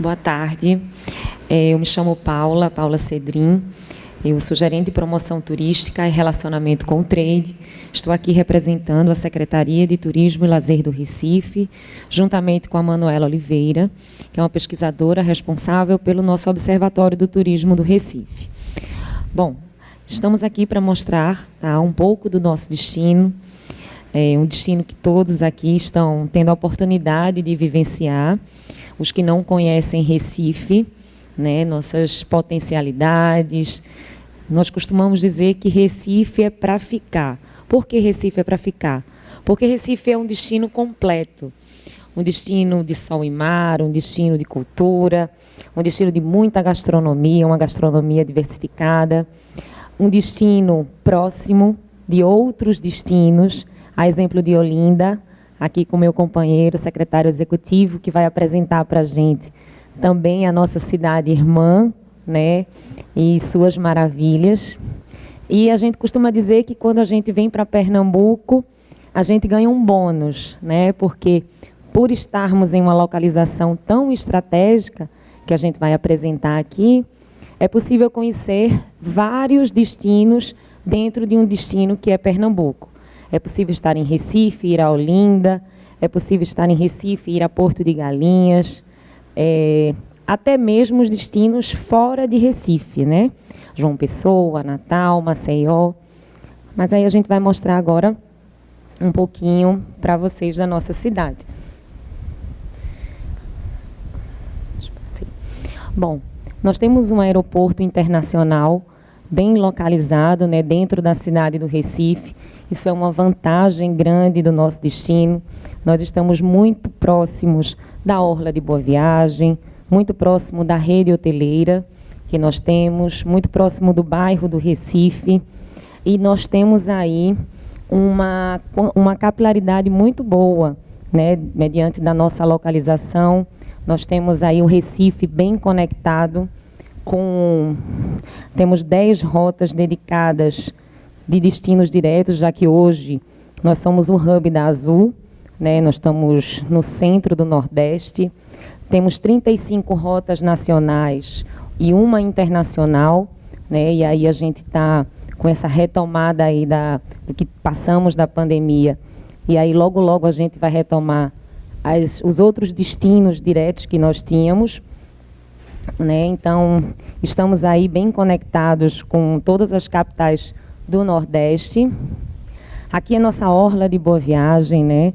Boa tarde. Eu me chamo Paula Cedrin. Eu sou gerente de promoção turística e relacionamento com o trade. Estou aqui representando a Secretaria de Turismo e Lazer do Recife, juntamente com a Manuela Oliveira, que é uma pesquisadora responsável pelo nosso Observatório do Turismo do Recife. Bom, estamos aqui para mostrar um pouco do nosso destino, um destino que todos aqui estão tendo a oportunidade de vivenciar. Os que não conhecem Recife, né, nossas potencialidades. Nós costumamos dizer que Recife é para ficar. Por que Recife é para ficar? Porque Recife é um destino completo. Um destino de sol e mar, um destino de cultura, um destino de muita gastronomia, uma gastronomia diversificada, um destino próximo de outros destinos, a exemplo de Olinda, aqui com meu companheiro, secretário executivo, que vai apresentar para a gente também a nossa cidade irmã, né, e suas maravilhas. E a gente costuma dizer que quando a gente vem para Pernambuco, a gente ganha um bônus, né, porque por estarmos em uma localização tão estratégica, que a gente vai apresentar aqui, é possível conhecer vários destinos dentro de um destino que é Pernambuco. É possível estar em Recife, ir a Olinda, é possível estar em Recife, ir a Porto de Galinhas, até mesmo os destinos fora de Recife, né? João Pessoa, Natal, Maceió. Mas aí a gente vai mostrar agora um pouquinho para vocês da nossa cidade. Bom, nós temos um aeroporto internacional bem localizado, né, dentro da cidade do Recife. Isso é uma vantagem grande do nosso destino. Nós estamos muito próximos da Orla de Boa Viagem, muito próximo da rede hoteleira que nós temos, muito próximo do bairro do Recife. E nós temos aí uma capilaridade muito boa, né, mediante da nossa localização. Nós temos aí o Recife bem conectado, temos 10 rotas dedicadas de destinos diretos, já que hoje nós somos o hub da Azul, né? Nós estamos no centro do Nordeste, temos 35 rotas nacionais e uma internacional, né? E aí a gente está com essa retomada aí do que passamos da pandemia, e aí logo, logo a gente vai retomar os outros destinos diretos que nós tínhamos, né? Então, estamos aí bem conectados com todas as capitais do Nordeste. Aqui é nossa Orla de Boa Viagem, né?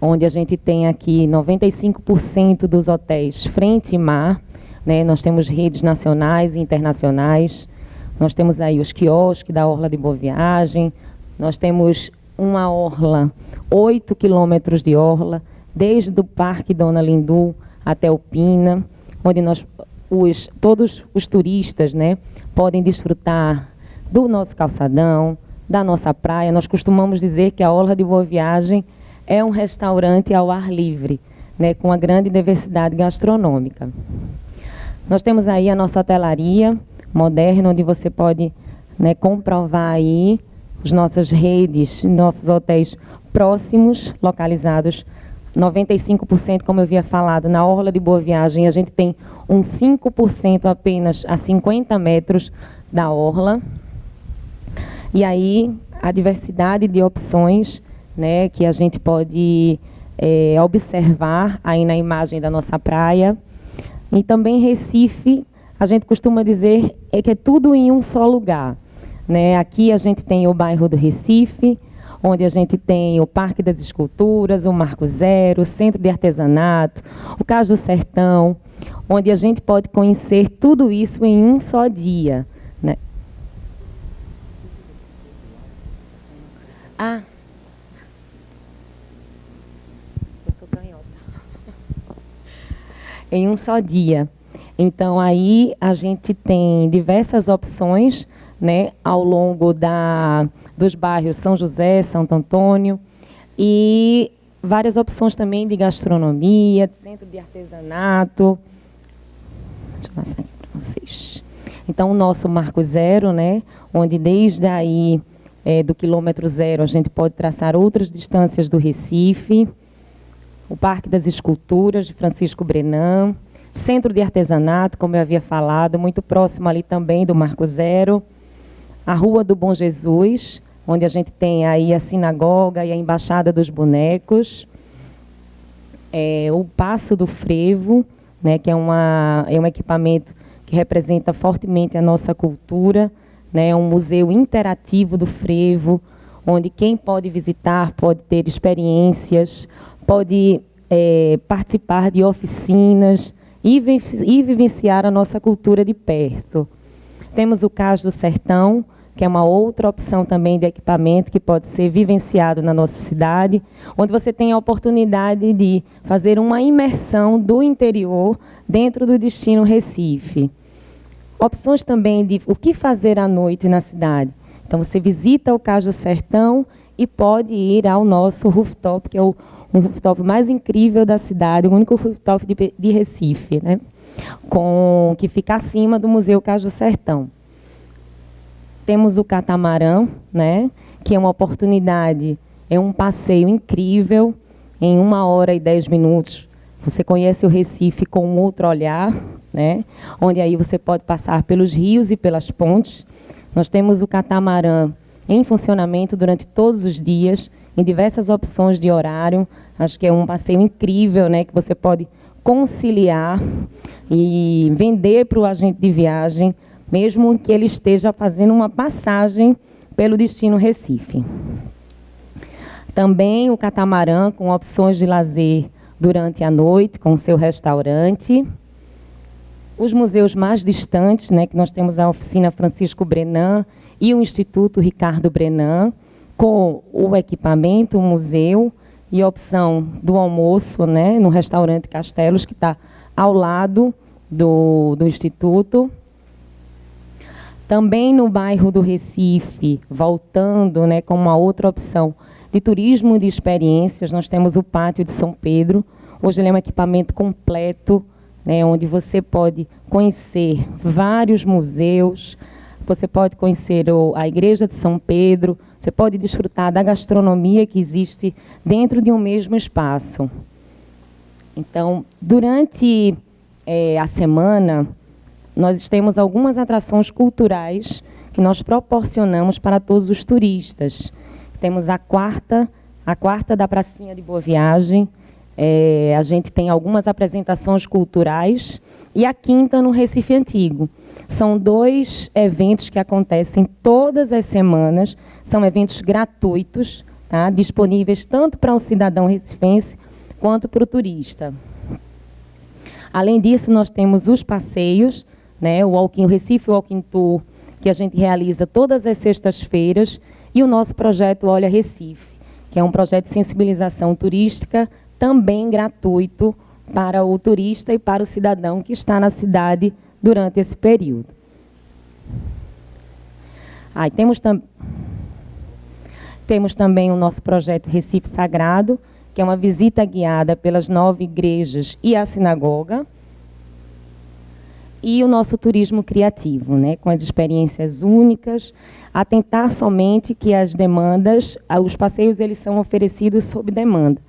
Onde a gente tem aqui 95% dos hotéis frente e mar, né? Nós temos redes nacionais e internacionais. Nós temos aí os quiosques da Orla de Boa Viagem. Nós temos uma orla, 8 quilômetros de orla, desde o Parque Dona Lindu até o Pina, onde todos os turistas, né, podem desfrutar do nosso calçadão, da nossa praia. Nós costumamos dizer que a Orla de Boa Viagem é um restaurante ao ar livre, né, com uma grande diversidade gastronômica. Nós temos aí a nossa hotelaria moderna, onde você pode, né, comprovar aí as nossas redes, nossos hotéis próximos, localizados 95%, como eu havia falado, na Orla de Boa Viagem. A gente tem um 5% apenas a 50 metros da orla. E aí, a diversidade de opções, né, que a gente pode observar aí na imagem da nossa praia. E também Recife, a gente costuma dizer que é tudo em um só lugar, né? Aqui a gente tem o bairro do Recife, onde a gente tem o Parque das Esculturas, o Marco Zero, o Centro de Artesanato, o Cais do Sertão, onde a gente pode conhecer tudo isso em um só dia, né? Eu sou canhota. Em um só dia. Então, aí a gente tem diversas opções, né, ao longo dos bairros São José, Santo Antônio, e várias opções também de gastronomia, de centro de artesanato. Deixa eu passar aqui para vocês. Então, o nosso Marco Zero, né, onde desde aí do quilômetro zero a gente pode traçar outras distâncias do Recife. O Parque das Esculturas, de Francisco Brenan. Centro de artesanato, como eu havia falado, muito próximo ali também do Marco Zero. A Rua do Bom Jesus, onde a gente tem aí a sinagoga e a Embaixada dos Bonecos. O Passo do Frevo, né, que é um equipamento que representa fortemente a nossa cultura, né, é um museu interativo do frevo, onde quem pode visitar pode ter experiências, pode participar de oficinas e vivenciar a nossa cultura de perto. Temos o Cais do Sertão, que é uma outra opção também de equipamento que pode ser vivenciado na nossa cidade, onde você tem a oportunidade de fazer uma imersão do interior dentro do destino Recife. Opções também de o que fazer à noite na cidade. Então, você visita o Cais do Sertão e pode ir ao nosso rooftop, que é um rooftop mais incrível da cidade, o único rooftop de Recife, né? Que fica acima do Museu Cais do Sertão. Temos o catamarã, né, que é uma oportunidade, é um passeio incrível, em 1h10. Você conhece o Recife com um outro olhar, né, onde aí você pode passar pelos rios e pelas pontes. Nós temos o catamarã em funcionamento durante todos os dias, em diversas opções de horário. Acho que é um passeio incrível, né, que você pode conciliar e vender para o agente de viagem, mesmo que ele esteja fazendo uma passagem pelo destino Recife. Também o catamarã com opções de lazer durante a noite, com o seu restaurante. Os museus mais distantes, né, que nós temos a Oficina Francisco Brenan e o Instituto Ricardo Brenan, com o equipamento, o museu e a opção do almoço, né, no restaurante Castelos, que está ao lado do Instituto. Também no bairro do Recife, voltando, né, como uma outra opção de turismo de experiências, nós temos o Pátio de São Pedro. Hoje ele é um equipamento completo, né, onde você pode conhecer vários museus, você pode conhecer a Igreja de São Pedro, você pode desfrutar da gastronomia que existe dentro de um mesmo espaço. Então, durante a semana, nós temos algumas atrações culturais que nós proporcionamos para todos os turistas. Temos a quarta da Pracinha de Boa Viagem, a gente tem algumas apresentações culturais, e a quinta no Recife Antigo. São 2 eventos que acontecem todas as semanas, são eventos gratuitos, tá? Disponíveis tanto para o cidadão recifense quanto para o turista. Além disso, nós temos os passeios, né, o Recife Walking Tour, que a gente realiza todas as sextas-feiras, e o nosso projeto Olha Recife, que é um projeto de sensibilização turística, também gratuito para o turista e para o cidadão que está na cidade durante esse período. Temos também o nosso projeto Recife Sagrado, que é uma visita guiada pelas 9 igrejas e a sinagoga, e o nosso turismo criativo, né, com as experiências únicas, atentar somente que as demandas, os passeios eles são oferecidos sob demanda.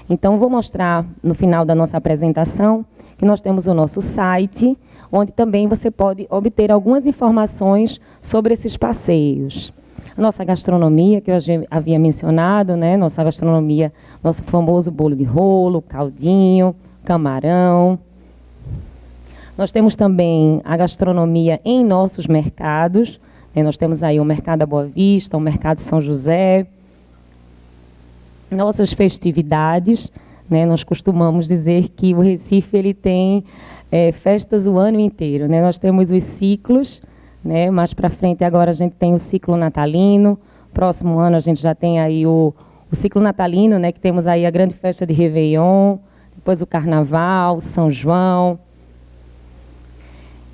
Então, vou mostrar no final da nossa apresentação que nós temos o nosso site, onde também você pode obter algumas informações sobre esses passeios. A nossa gastronomia, que eu já havia mencionado, né, nossa gastronomia, nosso famoso bolo de rolo, caldinho, camarão. Nós temos também a gastronomia em nossos mercados, né? Nós temos aí o Mercado da Boa Vista, o Mercado São José. Nossas festividades, né? Nós costumamos dizer que o Recife ele tem festas o ano inteiro, né? Nós temos os ciclos, né? Mais para frente agora a gente tem o ciclo natalino, próximo ano a gente já tem aí o ciclo natalino, né? Que temos aí a grande festa de Réveillon, depois o Carnaval, São João.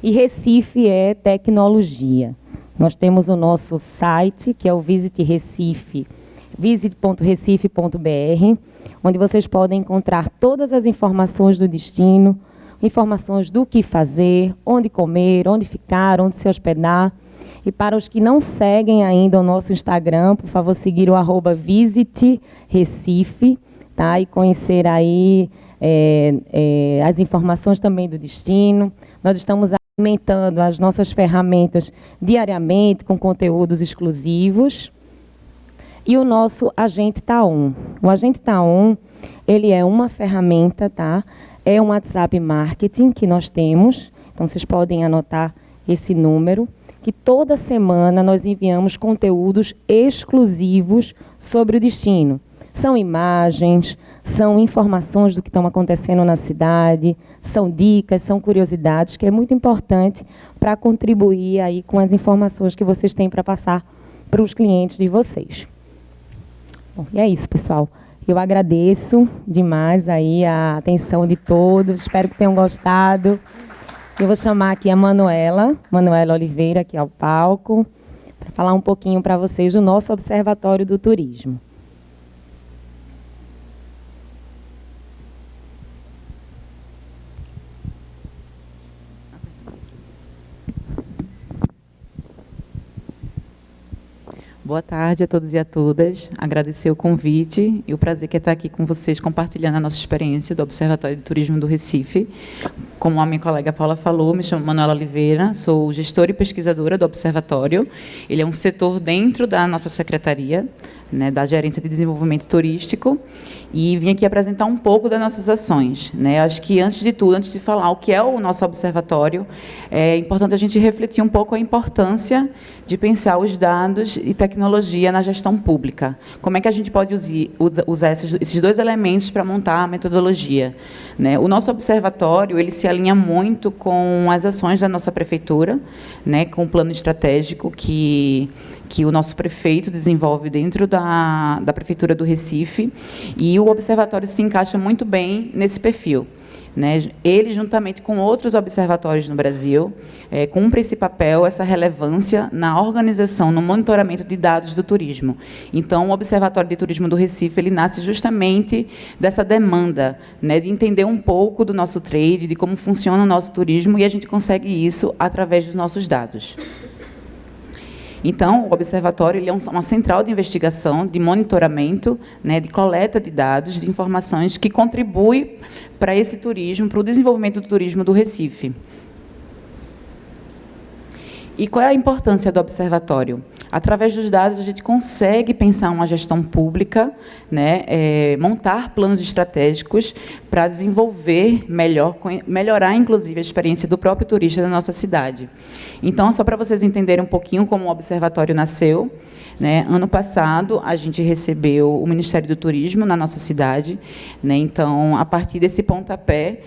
E Recife é tecnologia. Nós temos o nosso site, que é o Visit Recife, visit.recife.br, onde vocês podem encontrar todas as informações do destino, informações do que fazer, onde comer, onde ficar, onde se hospedar. E para os que não seguem ainda o nosso Instagram, por favor, seguir o @visitrecife, tá? E conhecer aí as informações também do destino. Nós estamos alimentando as nossas ferramentas diariamente com conteúdos exclusivos. E o nosso Agente Tá-On. O Agente Tá-On, ele é uma ferramenta, tá? É um WhatsApp Marketing que nós temos. Então, vocês podem anotar esse número, que toda semana nós enviamos conteúdos exclusivos sobre o destino. São imagens, são informações do que estão acontecendo na cidade, são dicas, são curiosidades, que é muito importante para contribuir aí com as informações que vocês têm para passar para os clientes de vocês. Bom, e é isso, pessoal. Eu agradeço demais aí a atenção de todos, espero que tenham gostado. Eu vou chamar aqui a Manuela Oliveira, aqui ao palco, para falar um pouquinho para vocês do nosso Observatório do Turismo. Boa tarde a todos e a todas. Agradecer o convite e o prazer que é estar aqui com vocês, compartilhando a nossa experiência do Observatório de Turismo do Recife. Como a minha colega Paula falou, me chamo Manuela Oliveira, sou gestora e pesquisadora do Observatório. Ele é um setor dentro da nossa secretaria, né, da Gerência de Desenvolvimento Turístico, e vim aqui apresentar um pouco das nossas ações, né? Acho que, antes de tudo, antes de falar o que é o nosso observatório, é importante a gente refletir um pouco a importância de pensar os dados e tecnologia na gestão pública. Como é que a gente pode usar esses dois elementos para montar a metodologia, né? O nosso observatório, ele se alinha muito com as ações da nossa prefeitura, né, com o plano estratégico que o nosso prefeito desenvolve dentro da Prefeitura do Recife, e o observatório se encaixa muito bem nesse perfil, né? Ele, juntamente com outros observatórios no Brasil, cumpre esse papel, essa relevância na organização, no monitoramento de dados do turismo. Então, o Observatório de Turismo do Recife, ele nasce justamente dessa demanda, né, de entender um pouco do nosso trade, de como funciona o nosso turismo, e a gente consegue isso através dos nossos dados. Então, o observatório, ele é uma central de investigação, de monitoramento, né, de coleta de dados, de informações que contribui para esse turismo, para o desenvolvimento do turismo do Recife. E qual é a importância do observatório? Através dos dados, a gente consegue pensar uma gestão pública, né, montar planos estratégicos para desenvolver melhorar, inclusive, a experiência do próprio turista da nossa cidade. Então, só para vocês entenderem um pouquinho como o observatório nasceu, né, ano passado, a gente recebeu o Ministério do Turismo na nossa cidade, né, então, a partir desse pontapé,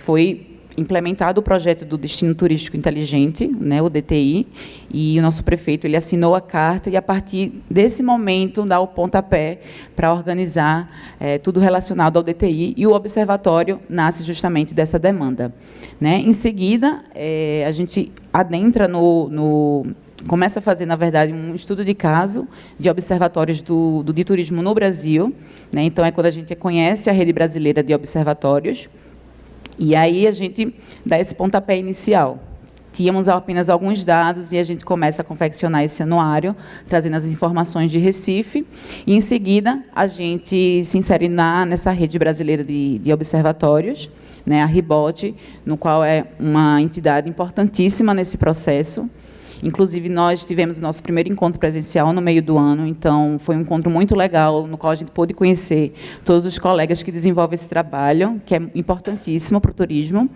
foi implementado o projeto do Destino Turístico Inteligente, né, o DTI, e o nosso prefeito, ele assinou a carta, e a partir desse momento dá o pontapé para organizar tudo relacionado ao DTI, e o observatório nasce justamente dessa demanda, né? Em seguida, a gente adentra começa a fazer, na verdade, um estudo de caso de observatórios de turismo no Brasil, né? Então, é quando a gente conhece a Rede Brasileira de Observatórios. E aí a gente dá esse pontapé inicial. Tínhamos apenas alguns dados e a gente começa a confeccionar esse anuário, trazendo as informações de Recife, e, em seguida, a gente se insere nessa rede brasileira de observatórios, né, a RIBOT, no qual é uma entidade importantíssima nesse processo. Inclusive, nós tivemos o nosso primeiro encontro presencial no meio do ano, então foi um encontro muito legal, no qual a gente pôde conhecer todos os colegas que desenvolvem esse trabalho, que é importantíssimo para o turismo.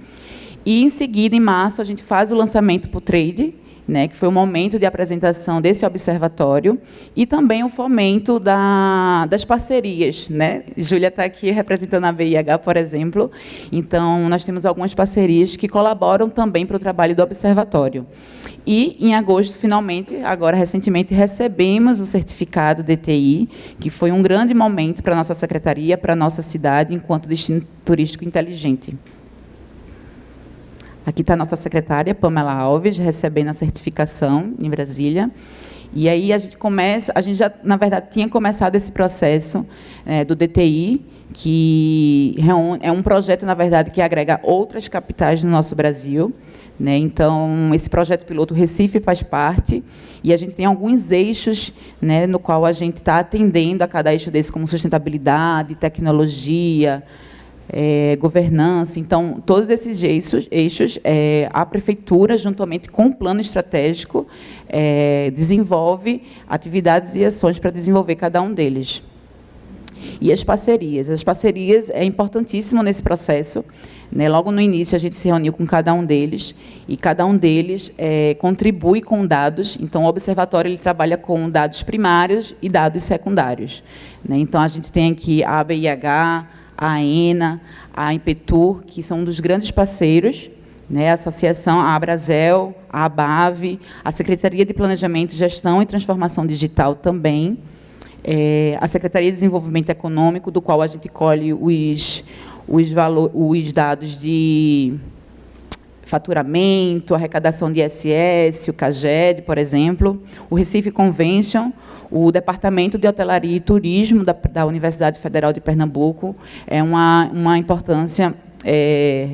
E, em seguida, em março, a gente faz o lançamento para o Trade, né, que foi o momento de apresentação desse observatório, e também o fomento das parcerias, né? Júlia está aqui representando a BIH, por exemplo. Então, nós temos algumas parcerias que colaboram também para o trabalho do observatório. E, em agosto, finalmente, agora recentemente, recebemos o certificado DTI, que foi um grande momento para a nossa secretaria, para a nossa cidade, enquanto destino turístico inteligente. Aqui está a nossa secretária, Pamela Alves, recebendo a certificação em Brasília. E aí a gente já, na verdade, tinha começado esse processo do DTI, que é um projeto, na verdade, que agrega outras capitais no nosso Brasil, né? Então, esse projeto piloto Recife faz parte, e a gente tem alguns eixos, né, no qual a gente está atendendo a cada eixo desse, como sustentabilidade, tecnologia, governança. Então, todos esses eixos a prefeitura, juntamente com o plano estratégico, desenvolve atividades e ações para desenvolver cada um deles. E as parcerias. As parcerias é importantíssimo nesse processo. Né? Logo no início, a gente se reuniu com cada um deles, e cada um deles contribui com dados. Então, o observatório ele trabalha com dados primários e dados secundários. Né? Então, a gente tem aqui a ABIH, a AENA, a Impetur, que são um dos grandes parceiros, né? A associação, a Abrazel, a ABAV, a Secretaria de Planejamento, Gestão e Transformação Digital também, a Secretaria de Desenvolvimento Econômico, do qual a gente colhe os dados de faturamento, arrecadação de ISS, o CAGED, por exemplo, o Recife Convention, o Departamento de Hotelaria e Turismo da Universidade Federal de Pernambuco, é uma importância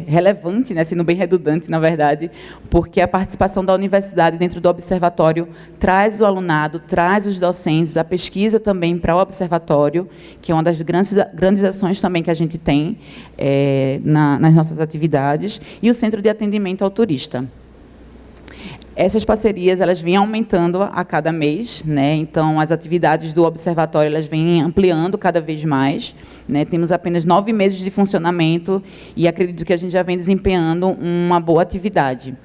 relevante, né, sendo bem redundante, na verdade, porque a participação da universidade dentro do observatório traz o alunado, traz os docentes, a pesquisa também para o observatório, que é uma das grandes ações também que a gente tem nas nossas atividades, e o Centro de Atendimento ao Turista. Essas parcerias elas vêm aumentando a cada mês, né? Então, as atividades do observatório elas vêm ampliando cada vez mais. Né? Temos apenas 9 meses de funcionamento e acredito que a gente já vem desempenhando uma boa atividade.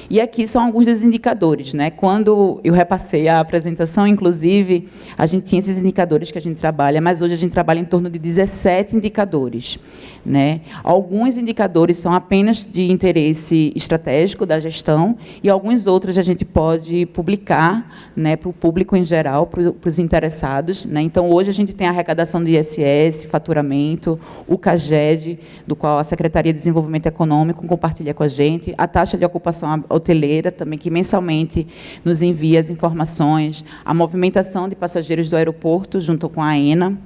E aqui são alguns dos indicadores. Né? Quando eu repassei a apresentação, inclusive, a gente tinha esses indicadores que a gente trabalha, mas hoje a gente trabalha em torno de 17 indicadores. Né? Alguns indicadores são apenas de interesse estratégico da gestão e alguns outros a gente pode publicar, né, para o público em geral, para os interessados. Né? Então, hoje a gente tem a arrecadação de ISS, faturamento, o CAGED, do qual a Secretaria de Desenvolvimento Econômico compartilha com a gente, a taxa de ocupação hoteleira, também, que mensalmente nos envia as informações, a movimentação de passageiros do aeroporto, junto com a AENA,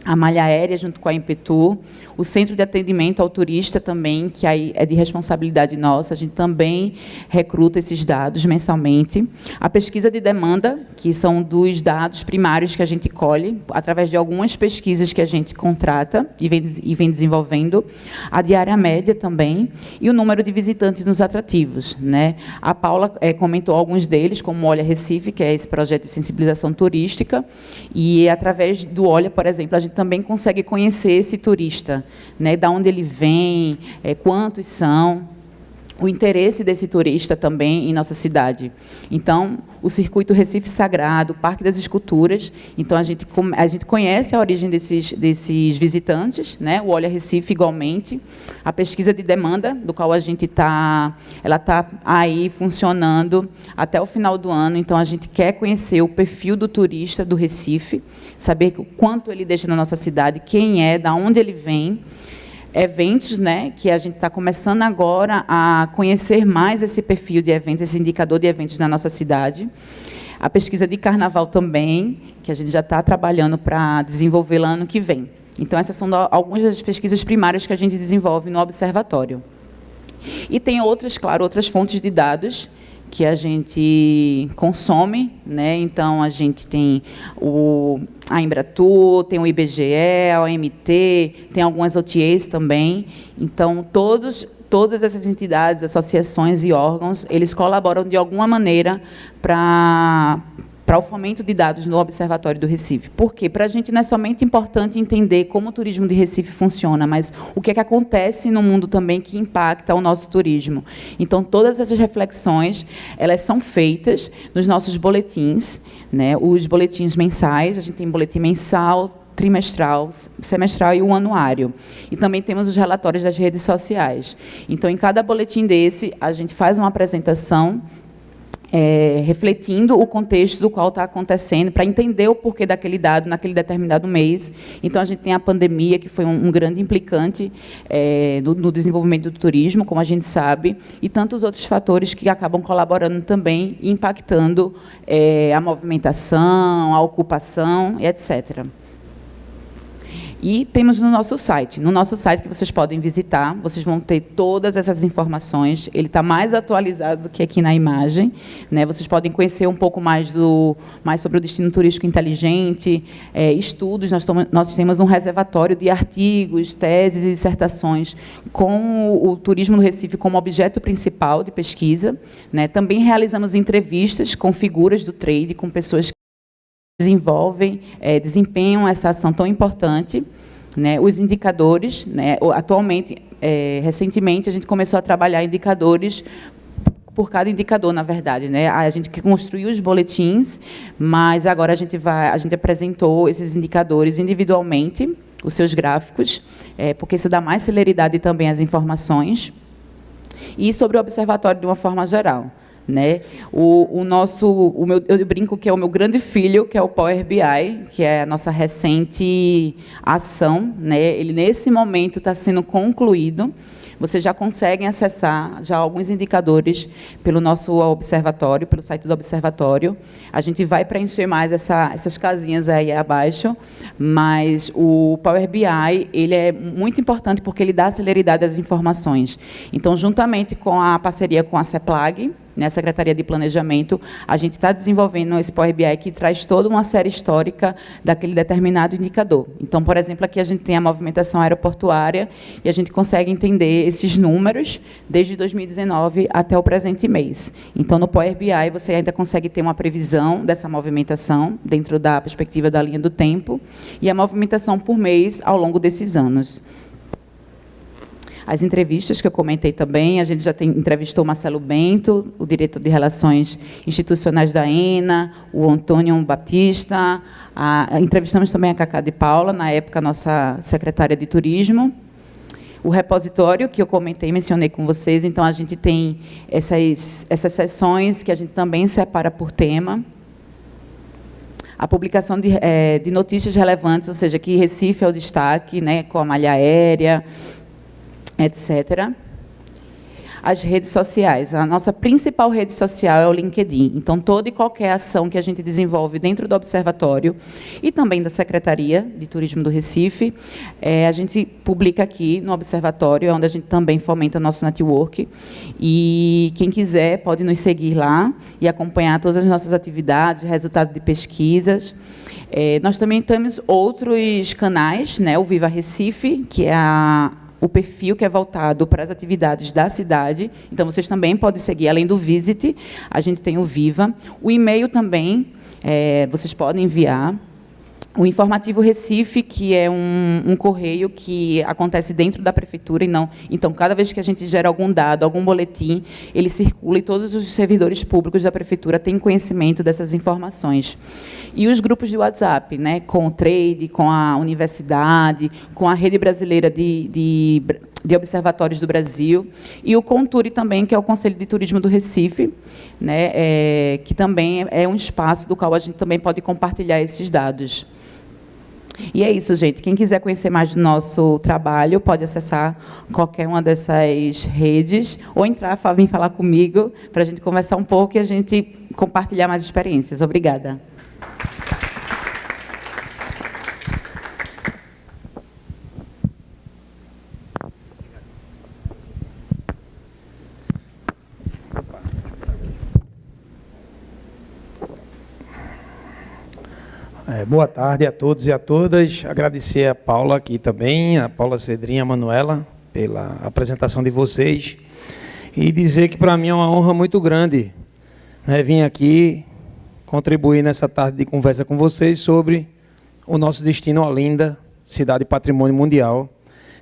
a malha aérea, junto com a Impetur, o Centro de Atendimento ao Turista também, que aí é de responsabilidade nossa, a gente também recruta esses dados mensalmente. A pesquisa de demanda, que são dos dados primários que a gente colhe, através de algumas pesquisas que a gente contrata e vem desenvolvendo. A diária média também, e o número de visitantes nos atrativos. Né? A Paula comentou alguns deles, como o Olha Recife, que é esse projeto de sensibilização turística, e através do Olha, por exemplo, a gente também consegue conhecer esse turista, né, de onde ele vem, quantos são, o interesse desse turista também em nossa cidade. Então, o Circuito Recife Sagrado, o Parque das Esculturas, então a gente conhece a origem desses visitantes, né? O Olha Recife igualmente, a pesquisa de demanda, do qual a gente ela está aí funcionando até o final do ano, então a gente quer conhecer o perfil do turista do Recife, saber o quanto ele deixa na nossa cidade, quem é, de onde ele vem. Eventos, né, que a gente está começando agora a conhecer mais esse perfil de eventos, esse indicador de eventos na nossa cidade. A pesquisa de carnaval também, que a gente já está trabalhando para desenvolver lá ano que vem. Então, essas são algumas das pesquisas primárias que a gente desenvolve no observatório. E tem outras, claro, outras fontes de dados que a gente consome, né? Então, a gente tem a Embratur, tem o IBGE, a OMT, tem algumas OTAs também. Então, todas essas entidades, associações e órgãos, eles colaboram de alguma maneira para o fomento de dados no Observatório do Recife. Por quê? Para a gente não é somente importante entender como o turismo de Recife funciona, mas o que é que acontece no mundo também que impacta o nosso turismo. Então, todas essas reflexões, elas são feitas nos nossos boletins, né? Os boletins mensais, a gente tem boletim mensal, trimestral, semestral e o anuário. E também temos os relatórios das redes sociais. Então, em cada boletim desse, a gente faz uma apresentação refletindo o contexto do qual está acontecendo, para entender o porquê daquele dado naquele determinado mês. Então, a gente tem a pandemia, que foi um grande implicante no desenvolvimento do turismo, como a gente sabe, e tantos outros fatores que acabam colaborando também, impactando a movimentação, a ocupação, etc. E temos no nosso site. No nosso site, que vocês podem visitar, vocês vão ter todas essas informações. Ele está mais atualizado do que aqui na imagem, né? Vocês podem conhecer um pouco mais sobre o destino turístico inteligente, estudos. Nós temos um reservatório de artigos, teses e dissertações com o turismo no Recife como objeto principal de pesquisa, né? Também realizamos entrevistas com figuras do trade, com pessoas que desempenham essa ação tão importante, né? Os indicadores, né? Atualmente, recentemente, a gente começou a trabalhar indicadores por cada indicador, na verdade, né? A gente construiu os boletins, mas agora a gente apresentou esses indicadores individualmente, os seus gráficos, porque isso dá mais celeridade também às informações, e sobre o observatório de uma forma geral. Né? Eu brinco que é o meu grande filho, que é o Power BI, que é a nossa recente ação, né? Ele, nesse momento, está sendo concluído. Vocês já conseguem acessar já alguns indicadores pelo nosso observatório, pelo site do observatório. A gente vai preencher mais essas casinhas aí abaixo, mas o Power BI ele é muito importante porque ele dá celeridade às informações. Então, juntamente com a parceria com a CEPLAG, né, Secretaria de Planejamento, a gente está desenvolvendo esse Power BI que traz toda uma série histórica daquele determinado indicador. Então, por exemplo, aqui a gente tem a movimentação aeroportuária e a gente consegue entender esses números desde 2019 até o presente mês. Então, no Power BI, você ainda consegue ter uma previsão dessa movimentação dentro da perspectiva da linha do tempo e a movimentação por mês ao longo desses anos. As entrevistas que eu comentei também, a gente já entrevistou o Marcelo Bento, o diretor de Relações Institucionais da ENA, o Antônio Baptista, entrevistamos também a Cacá de Paula, na época, nossa secretária de Turismo. O repositório, que eu comentei, mencionei com vocês, então a gente tem essas sessões que a gente também separa por tema. A publicação de notícias relevantes, ou seja, que Recife é o destaque, né, com a malha aérea, etc. As redes sociais. A nossa principal rede social é o LinkedIn. Então, toda e qualquer ação que a gente desenvolve dentro do Observatório e também da Secretaria de Turismo do Recife, a gente publica aqui no Observatório, onde a gente também fomenta o nosso network. E quem quiser pode nos seguir lá e acompanhar todas as nossas atividades, resultados de pesquisas. Nós também temos outros canais, né? O Viva Recife, que é o perfil que é voltado para as atividades da cidade. Então, vocês também podem seguir, além do Visit, a gente tem o Viva. O e-mail também, vocês podem enviar. O Informativo Recife, que é um correio que acontece dentro da prefeitura, e não. Então, cada vez que a gente gera algum dado, algum boletim, ele circula e todos os servidores públicos da prefeitura têm conhecimento dessas informações. E os grupos de WhatsApp, né, com o Trade, com a universidade, com a Rede Brasileira de Observatórios do Brasil, e o Conture também, que é o Conselho de Turismo do Recife, né, que também é um espaço do qual a gente também pode compartilhar esses dados. E é isso, gente. Quem quiser conhecer mais do nosso trabalho, pode acessar qualquer uma dessas redes, ou vir falar comigo, para a gente conversar um pouco e a gente compartilhar mais experiências. Obrigada. Boa tarde a todos e a todas. Agradecer a Paula aqui também, a Paula Cedrinha, a Manuela, pela apresentação de vocês. E dizer que para mim é uma honra muito grande, né, vir aqui contribuir nessa tarde de conversa com vocês sobre o nosso destino Olinda, cidade patrimônio mundial.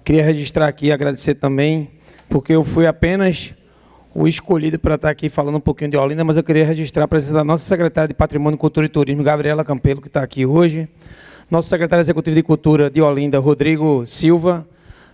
Queria registrar aqui e agradecer também, porque eu fui apenas o escolhido para estar aqui falando um pouquinho de Olinda, mas eu queria registrar a presença da nossa secretária de Patrimônio, Cultura e Turismo, Gabriela Campelo, que está aqui hoje, nosso secretário executivo de Cultura de Olinda, Rodrigo Silva,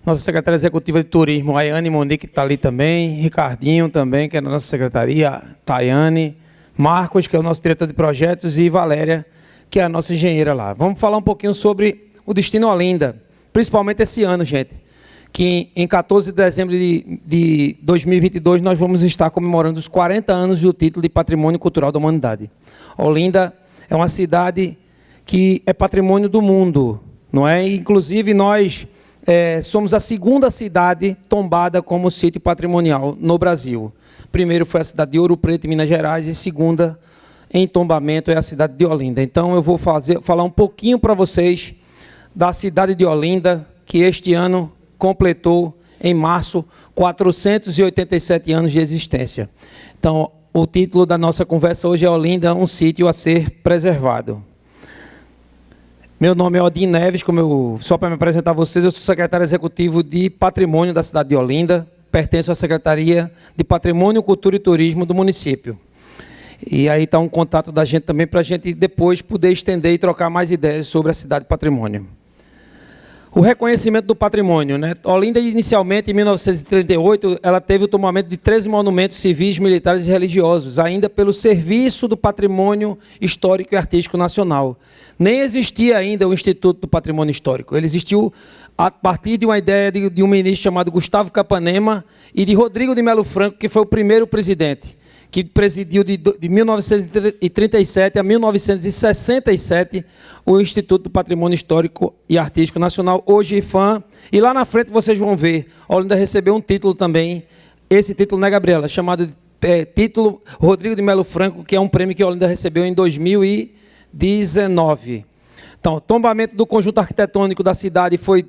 nossa secretária executiva de Turismo, Ayane Monique, que está ali também, Ricardinho também, que é da nossa secretaria, Tayane, Marcos, que é o nosso diretor de projetos, e Valéria, que é a nossa engenheira lá. Vamos falar um pouquinho sobre o destino Olinda, principalmente esse ano, gente, que em 14 de dezembro de 2022 nós vamos estar comemorando os 40 anos do título de Patrimônio Cultural da Humanidade. Olinda é uma cidade que é patrimônio do mundo, não é? Inclusive, nós somos a segunda cidade tombada como sítio patrimonial no Brasil. Primeiro foi a cidade de Ouro Preto, em Minas Gerais, e segunda em tombamento é a cidade de Olinda. Então, eu vou falar um pouquinho para vocês da cidade de Olinda, que este ano completou, em março, 487 anos de existência. Então, o título da nossa conversa hoje é Olinda, um sítio a ser preservado. Meu nome é Odin Neves, só para me apresentar a vocês, eu sou secretário executivo de Patrimônio da cidade de Olinda, pertenço à Secretaria de Patrimônio, Cultura e Turismo do município. E aí está um contato da gente também para a gente depois poder estender e trocar mais ideias sobre a cidade de Patrimônio. O reconhecimento do patrimônio, né? Olinda, inicialmente, em 1938, ela teve o tombamento de 13 monumentos civis, militares e religiosos, ainda pelo Serviço do Patrimônio Histórico e Artístico Nacional. Nem existia ainda o Instituto do Patrimônio Histórico. Ele existiu a partir de uma ideia de um ministro chamado Gustavo Capanema e de Rodrigo de Melo Franco, que foi o primeiro presidente, que presidiu de 1937 a 1967 o Instituto do Patrimônio Histórico e Artístico Nacional, hoje IFAM. E lá na frente vocês vão ver, Olinda recebeu um título também, esse título, né, Gabriela? Chamado de título Rodrigo de Melo Franco, que é um prêmio que Olinda recebeu em 2019. Então, o tombamento do conjunto arquitetônico da cidade foi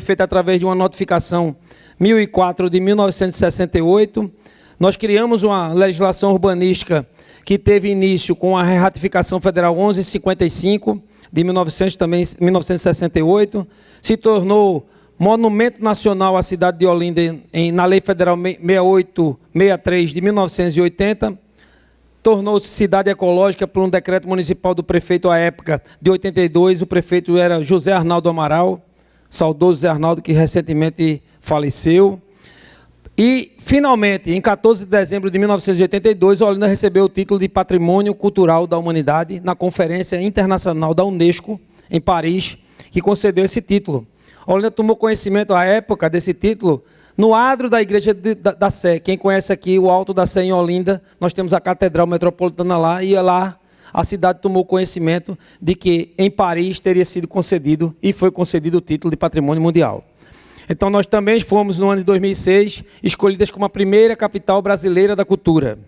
feito através de uma notificação 1004 de 1968. Nós criamos uma legislação urbanística que teve início com a ratificação federal 1155 de 1968, se tornou monumento nacional à cidade de Olinda na Lei Federal 6863 de 1980, tornou-se cidade ecológica por um decreto municipal do prefeito à época de 82, o prefeito era José Arnaldo Amaral, saudoso José Arnaldo, que recentemente faleceu. E, finalmente, em 14 de dezembro de 1982, Olinda recebeu o título de Patrimônio Cultural da Humanidade na Conferência Internacional da Unesco, em Paris, que concedeu esse título. Olinda tomou conhecimento, à época, desse título no adro da Igreja da Sé. Quem conhece aqui o Alto da Sé em Olinda, nós temos a Catedral Metropolitana lá, e lá a cidade tomou conhecimento de que, em Paris, teria sido concedido, e foi concedido o título de Patrimônio Mundial. Então, nós também fomos, no ano de 2006, escolhidas como a primeira capital brasileira da cultura,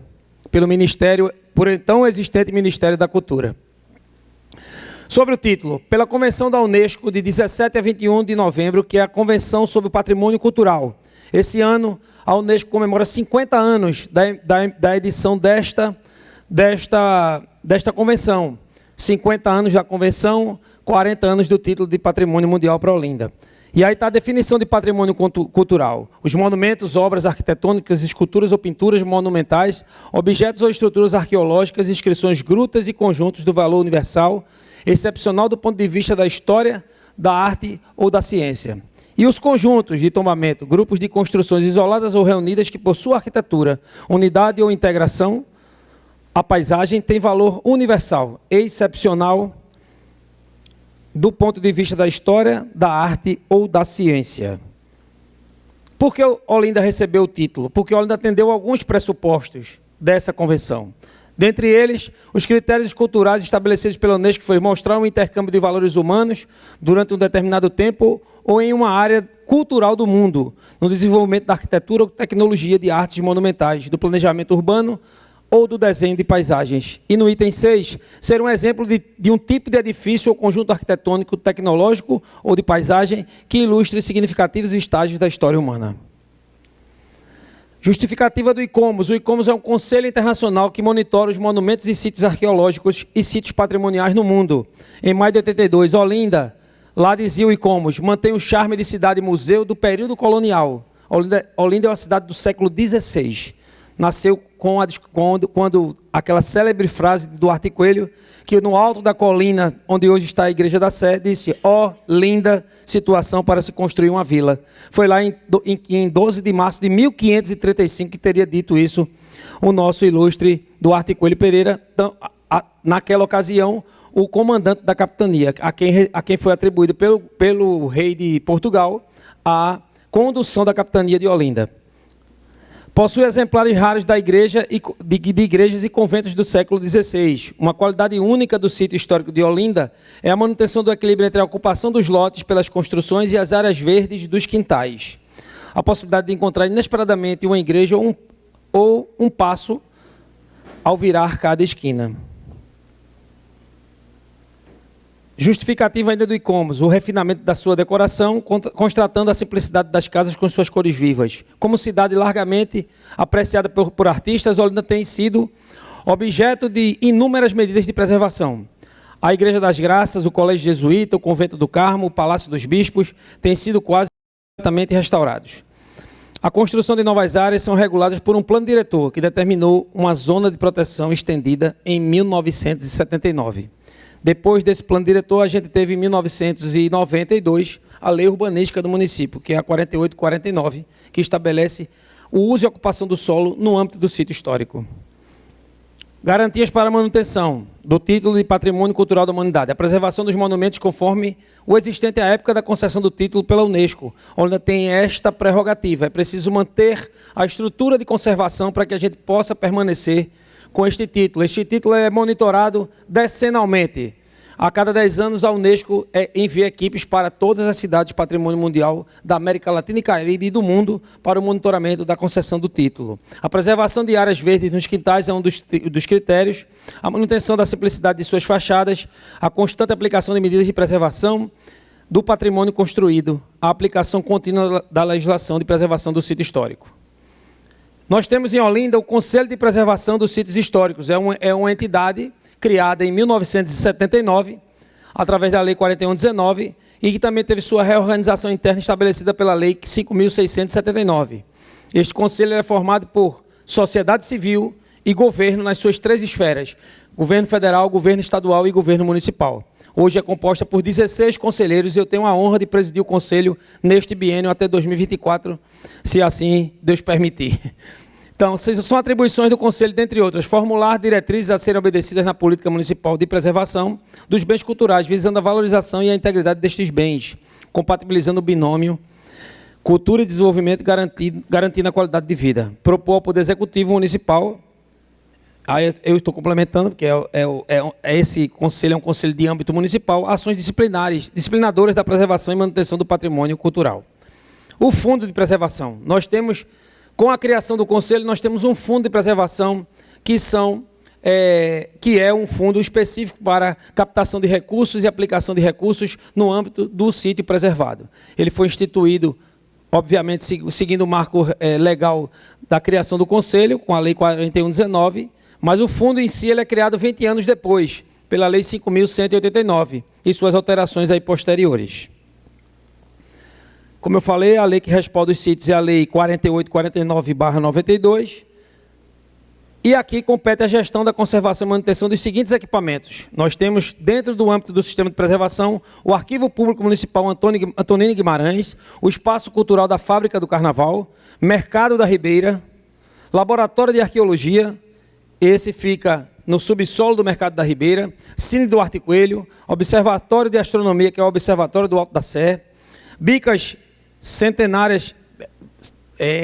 por então existente Ministério da Cultura. Sobre o título, pela Convenção da Unesco, de 17 a 21 de novembro, que é a Convenção sobre o Patrimônio Cultural. Esse ano, a Unesco comemora 50 anos da edição desta convenção. 50 anos da convenção, 40 anos do título de Patrimônio Mundial para Olinda. E aí está a definição de patrimônio cultural. Os monumentos, obras arquitetônicas, esculturas ou pinturas monumentais, objetos ou estruturas arqueológicas, inscrições, grutas e conjuntos do valor universal, excepcional do ponto de vista da história, da arte ou da ciência. E os conjuntos de tombamento, grupos de construções isoladas ou reunidas que, por sua arquitetura, unidade ou integração, a paisagem tem valor universal, excepcional, do ponto de vista da história, da arte ou da ciência. Por que Olinda recebeu o título? Porque Olinda atendeu alguns pressupostos dessa convenção. Dentre eles, os critérios culturais estabelecidos pela Unesco foi mostrar um intercâmbio de valores humanos durante um determinado tempo ou em uma área cultural do mundo, no desenvolvimento da arquitetura ou tecnologia de artes monumentais, do planejamento urbano ou do desenho de paisagens. E no item 6, ser um exemplo de um tipo de edifício ou conjunto arquitetônico, tecnológico ou de paisagem que ilustre significativos estágios da história humana. Justificativa do ICOMOS. O ICOMOS é um conselho internacional que monitora os monumentos e sítios arqueológicos e sítios patrimoniais no mundo. Em maio de 82, Olinda, lá dizia o ICOMOS, mantém o charme de cidade-museu do período colonial. Olinda é uma cidade do século XVI. Nasceu quando aquela célebre frase do Duarte Coelho, que no alto da colina, onde hoje está a Igreja da Sé, disse, ó, linda situação para se construir uma vila. Foi lá em 12 de março de 1535 que teria dito isso o nosso ilustre Duarte Coelho Pereira, naquela ocasião, o comandante da capitania, a quem foi atribuído pelo rei de Portugal a condução da capitania de Olinda. Possui exemplares raros da igreja de igrejas e conventos do século XVI. Uma qualidade única do sítio histórico de Olinda é a manutenção do equilíbrio entre a ocupação dos lotes pelas construções e as áreas verdes dos quintais. A possibilidade de encontrar inesperadamente uma igreja ou um paço ao virar cada esquina. Justificativa ainda do ICOMOS, o refinamento da sua decoração, constatando a simplicidade das casas com suas cores vivas. Como cidade largamente apreciada por artistas, Olinda tem sido objeto de inúmeras medidas de preservação. A Igreja das Graças, o Colégio Jesuíta, o Convento do Carmo, o Palácio dos Bispos têm sido quase completamente restaurados. A construção de novas áreas são reguladas por um plano diretor que determinou uma zona de proteção estendida em 1979. Depois desse plano diretor, a gente teve em 1992 a Lei Urbanística do município, que é a 4849, que estabelece o uso e ocupação do solo no âmbito do sítio histórico. Garantias para a manutenção do título de Patrimônio Cultural da Humanidade. A preservação dos monumentos conforme o existente à época da concessão do título pela Unesco, onde tem esta prerrogativa. É preciso manter a estrutura de conservação para que a gente possa permanecer com este título. Este título é monitorado decenalmente. A cada 10 anos, a Unesco envia equipes para todas as cidades patrimônio mundial da América Latina e Caribe e do mundo para o monitoramento da concessão do título. A preservação de áreas verdes nos quintais é um dos critérios, a manutenção da simplicidade de suas fachadas, a constante aplicação de medidas de preservação do patrimônio construído, a aplicação contínua da legislação de preservação do sítio histórico. Nós temos em Olinda o Conselho de Preservação dos Sítios Históricos. É uma entidade criada em 1979, através da Lei 4119, e que também teve sua reorganização interna estabelecida pela Lei 5.679. Este conselho é formado por sociedade civil e governo nas suas 3 esferas: governo federal, governo estadual e governo municipal. Hoje é composta por 16 conselheiros e eu tenho a honra de presidir o conselho neste biênio até 2024, se assim Deus permitir. Então, são atribuições do conselho, dentre outras: formular diretrizes a serem obedecidas na política municipal de preservação dos bens culturais, visando a valorização e a integridade destes bens, compatibilizando o binômio cultura e desenvolvimento, garantindo a qualidade de vida. Propor ao Poder Executivo Municipal. Aí eu estou complementando, porque esse conselho é um conselho de âmbito municipal, ações disciplinadoras da preservação e manutenção do patrimônio cultural. O Fundo de Preservação. Nós temos, com a criação do conselho, nós temos um fundo de preservação que é um fundo específico para captação de recursos e aplicação de recursos no âmbito do sítio preservado. Ele foi instituído, obviamente, seguindo o marco legal da criação do conselho, com a Lei 4119, mas o fundo em si ele é criado 20 anos depois, pela Lei 5.189, e suas alterações aí posteriores. Como eu falei, a lei que respalda os sítios é a Lei 4849/92, e aqui compete a gestão da conservação e manutenção dos seguintes equipamentos. Nós temos, dentro do âmbito do sistema de preservação, o Arquivo Público Municipal Antonino Guimarães, o Espaço Cultural da Fábrica do Carnaval, Mercado da Ribeira, Laboratório de Arqueologia, esse fica no subsolo do Mercado da Ribeira, Cine Duarte Coelho, Observatório de Astronomia, que é o Observatório do Alto da Sé, bicas centenárias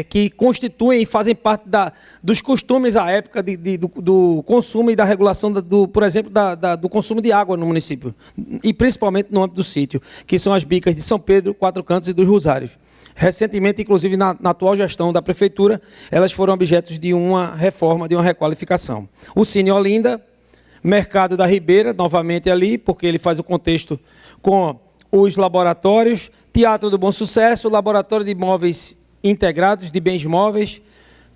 que constituem e fazem parte dos costumes à época do consumo e da regulação, por exemplo, do consumo de água no município, e principalmente no âmbito do sítio, que são as bicas de São Pedro, Quatro Cantos e dos Rosários. Recentemente, inclusive na atual gestão da prefeitura, elas foram objetos de uma reforma, de uma requalificação. O Cine Olinda, Mercado da Ribeira, novamente ali, porque ele faz o contexto com os laboratórios, Teatro do Bom Sucesso, Laboratório de Imóveis Integrados, de Bens Móveis.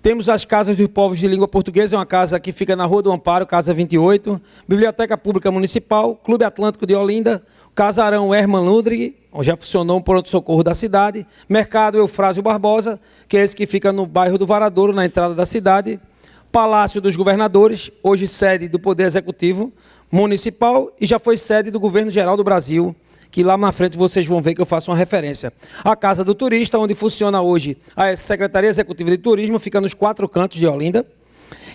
Temos as Casas dos Povos de Língua Portuguesa, uma casa que fica na Rua do Amparo, Casa 28, Biblioteca Pública Municipal, Clube Atlântico de Olinda, Casarão Herman Ludwig, onde já funcionou um pronto-socorro da cidade, Mercado Eufrásio Barbosa, que é esse que fica no bairro do Varadouro, na entrada da cidade, Palácio dos Governadores, hoje sede do Poder Executivo Municipal e já foi sede do Governo Geral do Brasil, que lá na frente vocês vão ver que eu faço uma referência. A Casa do Turista, onde funciona hoje a Secretaria Executiva de Turismo, fica nos Quatro Cantos de Olinda,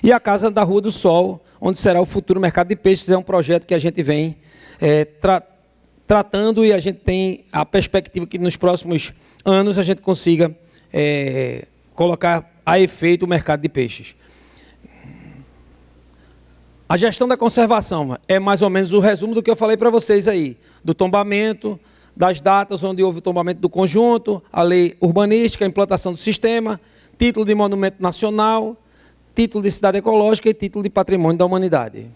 e a Casa da Rua do Sol, onde será o futuro mercado de peixes. É um projeto que a gente vem tratando e a gente tem a perspectiva que nos próximos anos a gente consiga colocar a efeito o mercado de peixes. A gestão da conservação é mais ou menos o resumo do que eu falei para vocês aí, do tombamento, das datas onde houve o tombamento do conjunto, a lei urbanística, a implantação do sistema, título de monumento nacional, título de cidade ecológica e título de patrimônio da humanidade.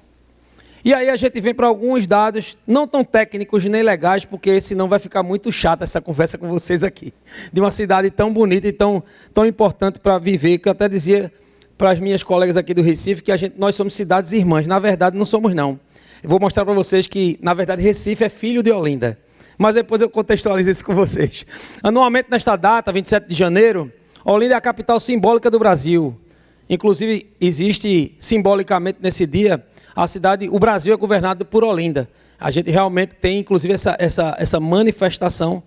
E aí a gente vem para alguns dados, não tão técnicos nem legais, porque senão vai ficar muito chata essa conversa com vocês aqui, de uma cidade tão bonita e tão importante para viver, que eu até dizia para as minhas colegas aqui do Recife que nós somos cidades irmãs. Na verdade, não somos, não. Eu vou mostrar para vocês que, na verdade, Recife é filho de Olinda. Mas depois eu contextualizo isso com vocês. Anualmente, nesta data, 27 de janeiro, Olinda é a capital simbólica do Brasil. Inclusive, existe simbolicamente nesse dia, o Brasil é governado por Olinda. A gente realmente tem, inclusive, essa manifestação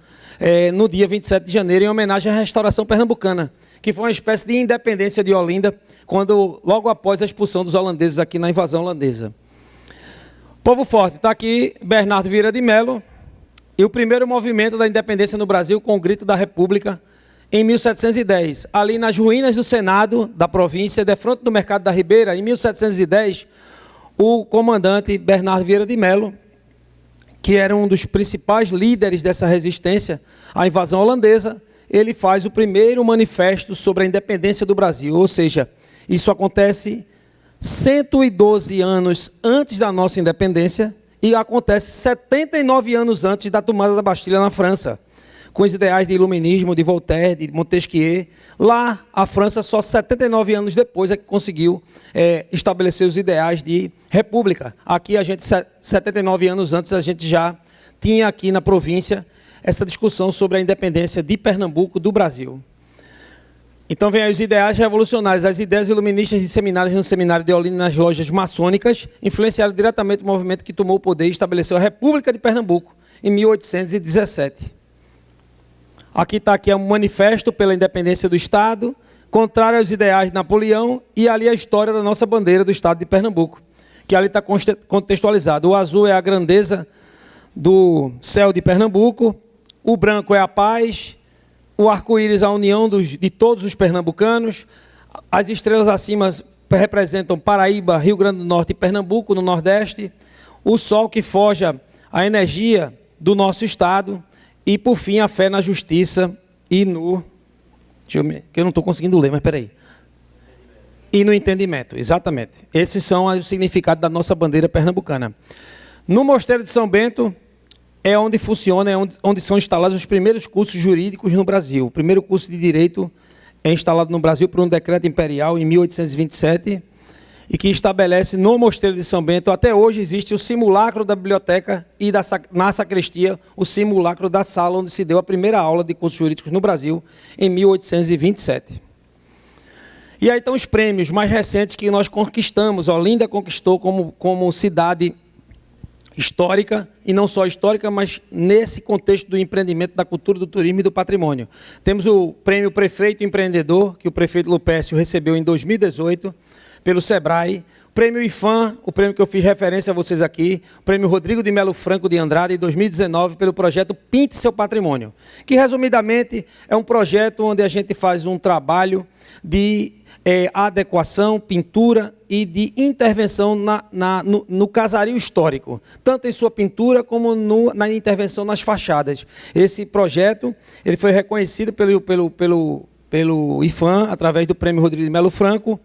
no dia 27 de janeiro, em homenagem à restauração pernambucana, que foi uma espécie de independência de Olinda, logo após a expulsão dos holandeses aqui na invasão holandesa. Povo Forte, está aqui Bernardo Vieira de Mello, e o primeiro movimento da independência no Brasil com o Grito da República, em 1710, ali nas ruínas do Senado da província, defronte do Mercado da Ribeira, em 1710, o comandante Bernardo Vieira de Mello, que era um dos principais líderes dessa resistência à invasão holandesa, ele faz o primeiro manifesto sobre a independência do Brasil, ou seja, isso acontece 112 anos antes da nossa independência e acontece 79 anos antes da tomada da Bastilha na França, com os ideais de iluminismo, de Voltaire, de Montesquieu. Lá, a França, só 79 anos depois, é que conseguiu estabelecer os ideais de república. Aqui, 79 anos antes, a gente já tinha aqui na província essa discussão sobre a independência de Pernambuco do Brasil. Então, vem aí os ideais revolucionários. As ideias iluministas disseminadas no seminário de Olinda e nas lojas maçônicas influenciaram diretamente o movimento que tomou o poder e estabeleceu a República de Pernambuco, em 1817. Aqui está um manifesto pela independência do Estado, contrário aos ideais de Napoleão, e ali a história da nossa bandeira do Estado de Pernambuco, que ali está contextualizado. O azul é a grandeza do céu de Pernambuco, o branco é a paz, o arco-íris a união de todos os pernambucanos, as estrelas acima representam Paraíba, Rio Grande do Norte e Pernambuco, no Nordeste, o sol que forja a energia do nosso Estado, e, por fim, a fé na justiça e no... que eu não estou conseguindo ler, mas peraí. E no entendimento, exatamente. Esses são os significados da nossa bandeira pernambucana. No Mosteiro de São Bento é onde funciona, onde são instalados os primeiros cursos jurídicos no Brasil. O primeiro curso de Direito é instalado no Brasil por um decreto imperial em 1827, e que estabelece no Mosteiro de São Bento, até hoje existe o simulacro da biblioteca e na sacristia o simulacro da sala onde se deu a primeira aula de cursos jurídicos no Brasil, em 1827. E aí estão os prêmios mais recentes que nós conquistamos. Olinda conquistou como cidade histórica, e não só histórica, mas nesse contexto do empreendimento, da cultura, do turismo e do patrimônio. Temos o prêmio Prefeito Empreendedor, que o prefeito Lupécio recebeu em 2018, pelo SEBRAE, o prêmio IFAM, o prêmio que eu fiz referência a vocês aqui, o prêmio Rodrigo de Melo Franco de Andrade, em 2019, pelo projeto Pinte Seu Patrimônio, que, resumidamente, é um projeto onde a gente faz um trabalho de adequação, pintura e de intervenção no casario histórico, tanto em sua pintura como na intervenção nas fachadas. Esse projeto ele foi reconhecido pelo IFAM, através do prêmio Rodrigo de Melo Franco,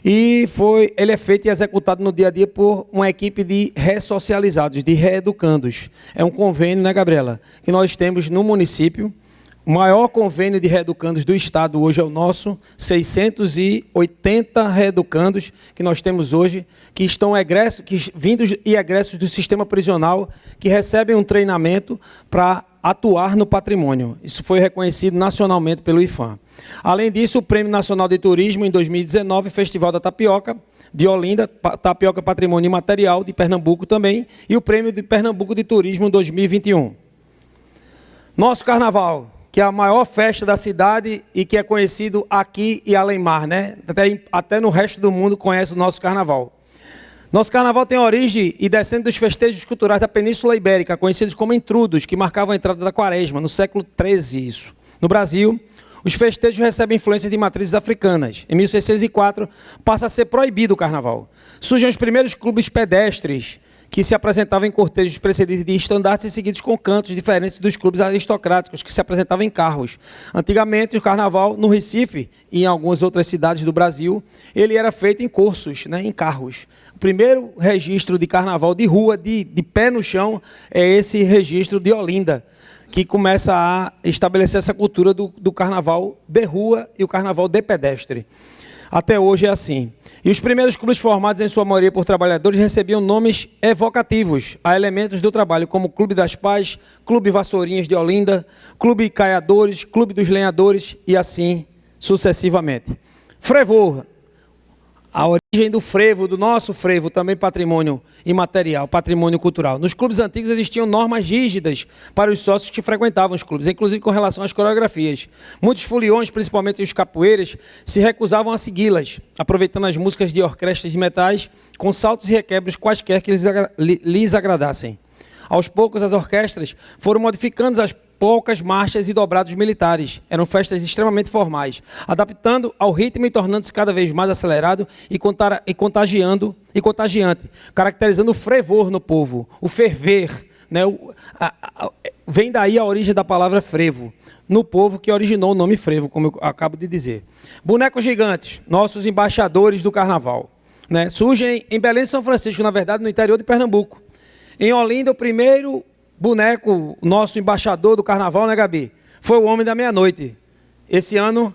e ele é feito e executado no dia a dia por uma equipe de ressocializados, de reeducandos. É um convênio, né, Gabriela, que nós temos no município. O maior convênio de reeducandos do Estado hoje é o nosso, 680 reeducandos que nós temos hoje, que estão vindos e egressos do sistema prisional, que recebem um treinamento para atuar no patrimônio. Isso foi reconhecido nacionalmente pelo IFAM. Além disso, o Prêmio Nacional de Turismo, em 2019, Festival da Tapioca, de Olinda, Tapioca Patrimônio Imaterial, de Pernambuco também, e o Prêmio de Pernambuco de Turismo 2021. Nosso Carnaval, que é a maior festa da cidade e que é conhecido aqui e além mar, né? Até no resto do mundo conhece o nosso Carnaval. Nosso Carnaval tem origem e descende dos festejos culturais da Península Ibérica, conhecidos como entrudos, que marcavam a entrada da Quaresma, no século XIII isso. No Brasil, os festejos recebem influências de matrizes africanas. Em 1604, passa a ser proibido o carnaval. Surgem os primeiros clubes pedestres, que se apresentavam em cortejos precedidos de estandartes e seguidos com cantos diferentes dos clubes aristocráticos, que se apresentavam em carros. Antigamente, o carnaval, no Recife e em algumas outras cidades do Brasil, ele era feito em cursos, né, em carros. O primeiro registro de carnaval de rua, de pé no chão, é esse registro de Olinda, que começa a estabelecer essa cultura do carnaval de rua e o carnaval de pedestre. Até hoje é assim. E os primeiros clubes formados, em sua maioria, por trabalhadores, recebiam nomes evocativos a elementos do trabalho, como Clube das Paz, Clube Vassourinhas de Olinda, Clube Caiadores, Clube dos Lenhadores e assim sucessivamente. Frevo, a origem do frevo, do nosso frevo, também patrimônio imaterial, patrimônio cultural. Nos clubes antigos existiam normas rígidas para os sócios que frequentavam os clubes, inclusive com relação às coreografias. Muitos foliões, principalmente os capoeiras, se recusavam a segui-las, aproveitando as músicas de orquestras de metais com saltos e requebros quaisquer que lhes agradassem. Aos poucos, as orquestras foram modificando as poucas marchas e dobrados militares. Eram festas extremamente formais, adaptando ao ritmo e tornando-se cada vez mais acelerado e contagiante, caracterizando o fervor no povo, o ferver. Né? Vem daí a origem da palavra frevo, no povo que originou o nome frevo, como eu acabo de dizer. Bonecos gigantes, nossos embaixadores do carnaval. Né? Surgem em Belém de São Francisco, na verdade, no interior de Pernambuco. Em Olinda, o primeiro boneco, nosso embaixador do carnaval, né, Gabi? Foi o Homem da Meia-Noite. Esse ano,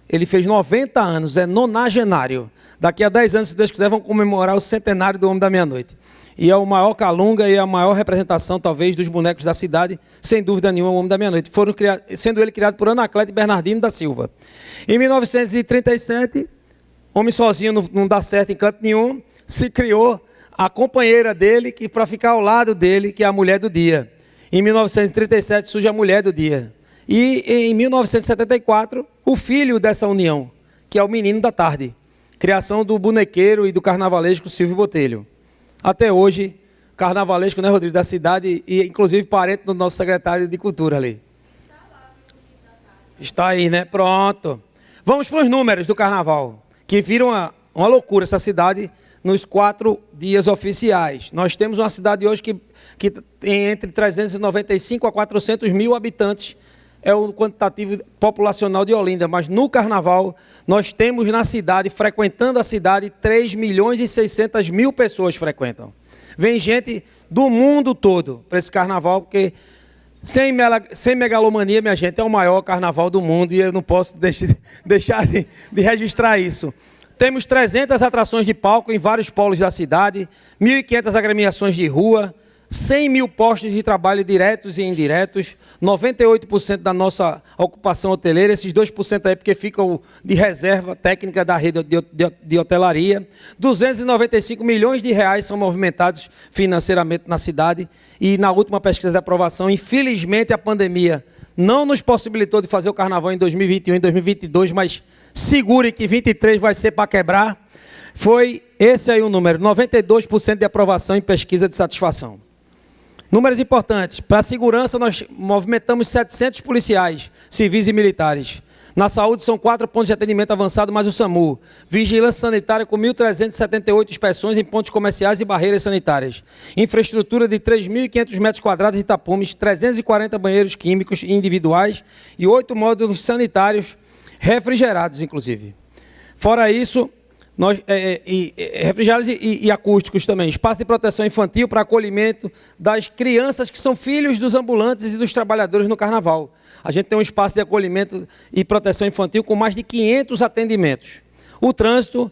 ele fez 90 anos, é nonagenário. Daqui a 10 anos, se Deus quiser, vão comemorar o centenário do Homem da Meia-Noite. E é o maior calunga e a maior representação, talvez, dos bonecos da cidade, sem dúvida nenhuma, o Homem da Meia-Noite. Sendo ele criado por Anacleto Bernardino da Silva. Em 1937, homem sozinho não dá certo em canto nenhum, se criou a companheira dele, que para ficar ao lado dele, que é a mulher do dia. Em 1937 surge a mulher do dia. E em 1974, o filho dessa união, que é o menino da tarde. Criação do bonequeiro e do carnavalesco Silvio Botelho. Até hoje, carnavalesco, né, Rodrigo, da cidade, e inclusive parente do nosso secretário de Cultura ali. Está aí, né? Pronto. Vamos para os números do carnaval, que viram uma loucura essa cidade nos 4 dias oficiais. Nós temos uma cidade hoje que tem entre 395 a 400 mil habitantes, é o quantitativo populacional de Olinda, mas no carnaval nós temos na cidade, frequentando a cidade, 3 milhões e 600 mil pessoas frequentam. Vem gente do mundo todo para esse carnaval, porque sem megalomania, minha gente, é o maior carnaval do mundo e eu não posso deixar de registrar isso. Temos 300 atrações de palco em vários polos da cidade, 1.500 agremiações de rua, 100 mil postos de trabalho diretos e indiretos, 98% da nossa ocupação hoteleira, esses 2% aí porque ficam de reserva técnica da rede de hotelaria, 295 milhões de reais são movimentados financeiramente na cidade e na última pesquisa de aprovação, infelizmente a pandemia não nos possibilitou de fazer o carnaval em 2021 e 2022, mas segure que 23 vai ser para quebrar. Foi esse aí o número, 92% de aprovação em pesquisa de satisfação. Números importantes. Para a segurança, nós movimentamos 700 policiais, civis e militares. Na saúde, são 4 pontos de atendimento avançado, mais o SAMU. Vigilância sanitária com 1.378 inspeções em pontos comerciais e barreiras sanitárias. Infraestrutura de 3.500 metros quadrados de tapumes, 340 banheiros químicos individuais e 8 módulos sanitários refrigerados, inclusive. Fora isso, refrigerados e acústicos também. Espaço de proteção infantil para acolhimento das crianças que são filhos dos ambulantes e dos trabalhadores no carnaval. A gente tem um espaço de acolhimento e proteção infantil com mais de 500 atendimentos. O trânsito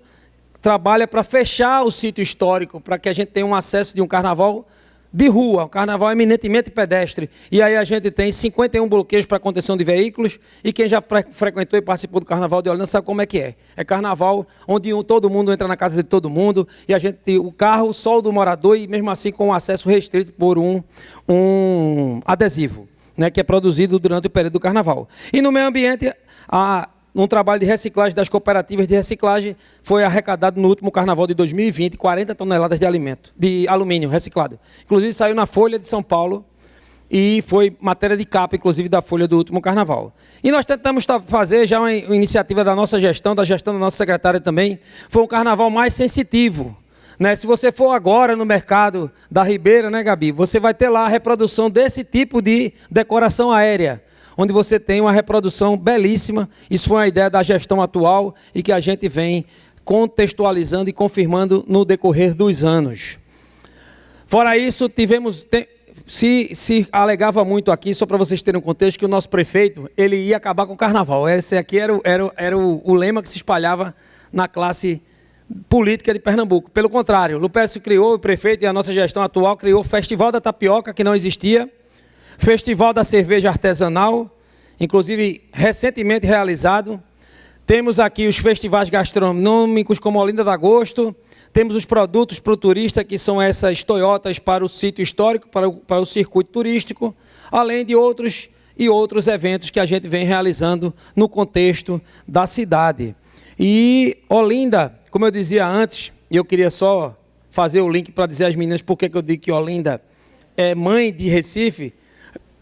trabalha para fechar o sítio histórico, para que a gente tenha um acesso de um carnaval de rua, um carnaval eminentemente pedestre. E aí a gente tem 51 bloqueios para contenção de veículos, e quem já frequentou e participou do carnaval de Olinda sabe como é que é. É carnaval onde todo mundo entra na casa de todo mundo, e a gente tem o carro só o do morador, e mesmo assim com acesso restrito por um adesivo, né, que é produzido durante o período do carnaval. E no meio ambiente, um trabalho de reciclagem das cooperativas de reciclagem foi arrecadado no último carnaval de 2020, 40 toneladas de alumínio reciclado. Inclusive saiu na Folha de São Paulo e foi matéria de capa, inclusive, da Folha do último carnaval. E nós tentamos fazer já uma iniciativa da nossa gestão, da gestão da nossa secretária também, foi um carnaval mais sensitivo. Né? Se você for agora no mercado da Ribeira, né, Gabi, você vai ter lá a reprodução desse tipo de decoração aérea, onde você tem uma reprodução belíssima. Isso foi uma ideia da gestão atual e que a gente vem contextualizando e confirmando no decorrer dos anos. Fora isso, se alegava muito aqui, só para vocês terem um contexto, que o nosso prefeito ele ia acabar com o carnaval. Esse aqui era o lema que se espalhava na classe política de Pernambuco. Pelo contrário, Lupécio criou, o prefeito e a nossa gestão atual criou o Festival da Tapioca, que não existia, Festival da Cerveja Artesanal, inclusive recentemente realizado. Temos aqui os festivais gastronômicos como Olinda de Agosto, temos os produtos para o turista, que são essas Toyotas para o sítio histórico, para o circuito turístico, além de outros eventos que a gente vem realizando no contexto da cidade. E Olinda, como eu dizia antes, e eu queria só fazer o link para dizer às meninas por que eu digo que Olinda é mãe de Recife,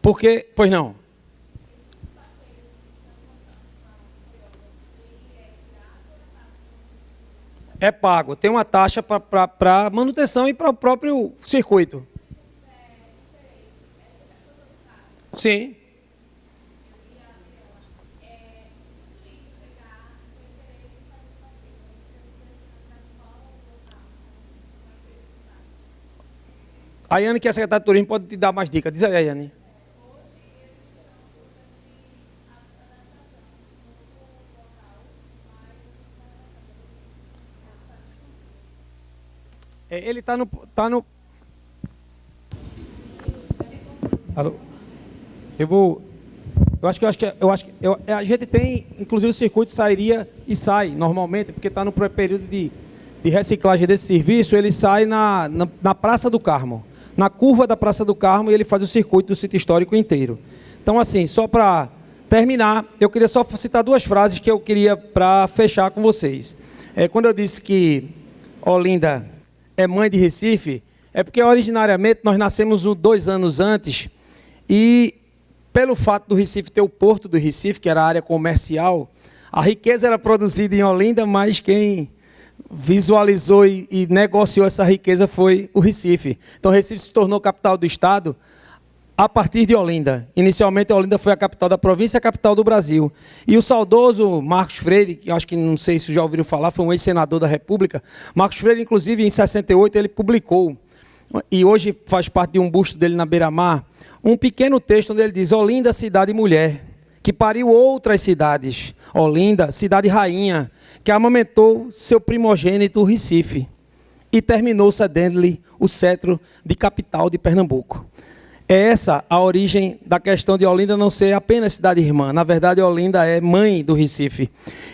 porque, pois não. É pago, tem uma taxa para manutenção e para o próprio circuito. Sim. A Yane, que é a secretária de turismo, pode te dar mais dicas. Diz aí, Yane. Ele está no... Alô? A gente tem, inclusive o circuito sairia e sai normalmente, porque está no período de reciclagem desse serviço, ele sai na Praça do Carmo, na curva da Praça do Carmo, e ele faz o circuito do sítio histórico inteiro. Então, assim, só para terminar, eu queria só citar duas frases que eu queria para fechar com vocês. Quando eu disse que Olinda é mãe de Recife, é porque originariamente nós nascemos 2 anos antes, e pelo fato do Recife ter o Porto do Recife, que era a área comercial, a riqueza era produzida em Olinda, mas quem visualizou e negociou essa riqueza foi o Recife. Então, Recife se tornou capital do estado a partir de Olinda. Inicialmente, Olinda foi a capital da província e a capital do Brasil. E o saudoso Marcos Freire, que acho que não sei se já ouviram falar, foi um ex-senador da República. Marcos Freire, inclusive, em 68, ele publicou, e hoje faz parte de um busto dele na Beira-Mar, um pequeno texto onde ele diz: Olinda, cidade mulher, que pariu outras cidades. Olinda, cidade rainha, que amamentou seu primogênito Recife, e terminou cedendo-lhe o cetro de capital de Pernambuco. É essa a origem da questão de Olinda não ser apenas cidade irmã. Na verdade, Olinda é mãe do Recife.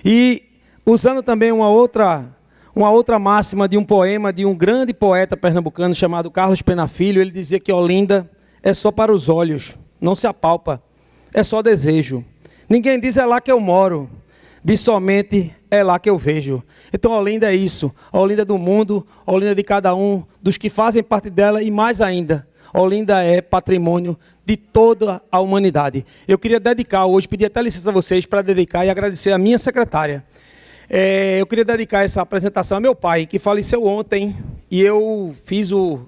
E usando também uma outra máxima de um poema de um grande poeta pernambucano chamado Carlos Pena Filho, ele dizia que Olinda é só para os olhos, não se apalpa, é só desejo. Ninguém diz é lá que eu moro, diz somente é lá que eu vejo. Então Olinda é isso, Olinda do mundo, Olinda de cada um, dos que fazem parte dela, e mais ainda, Olinda é patrimônio de toda a humanidade. Eu queria dedicar hoje, pedir até licença a vocês para dedicar e agradecer a minha secretária. Eu queria dedicar essa apresentação a meu pai, que faleceu ontem, e eu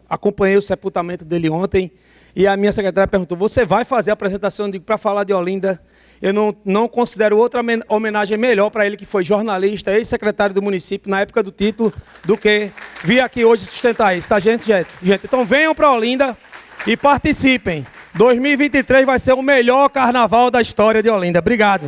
acompanhei o sepultamento dele ontem, e a minha secretária perguntou: você vai fazer a apresentação? Eu digo: para falar de Olinda, eu não considero outra homenagem melhor para ele, que foi jornalista, ex-secretário do município, na época do título, do que vir aqui hoje sustentar isso, tá, gente? Então venham para Olinda e participem. 2023 vai ser o melhor carnaval da história de Olinda. Obrigado.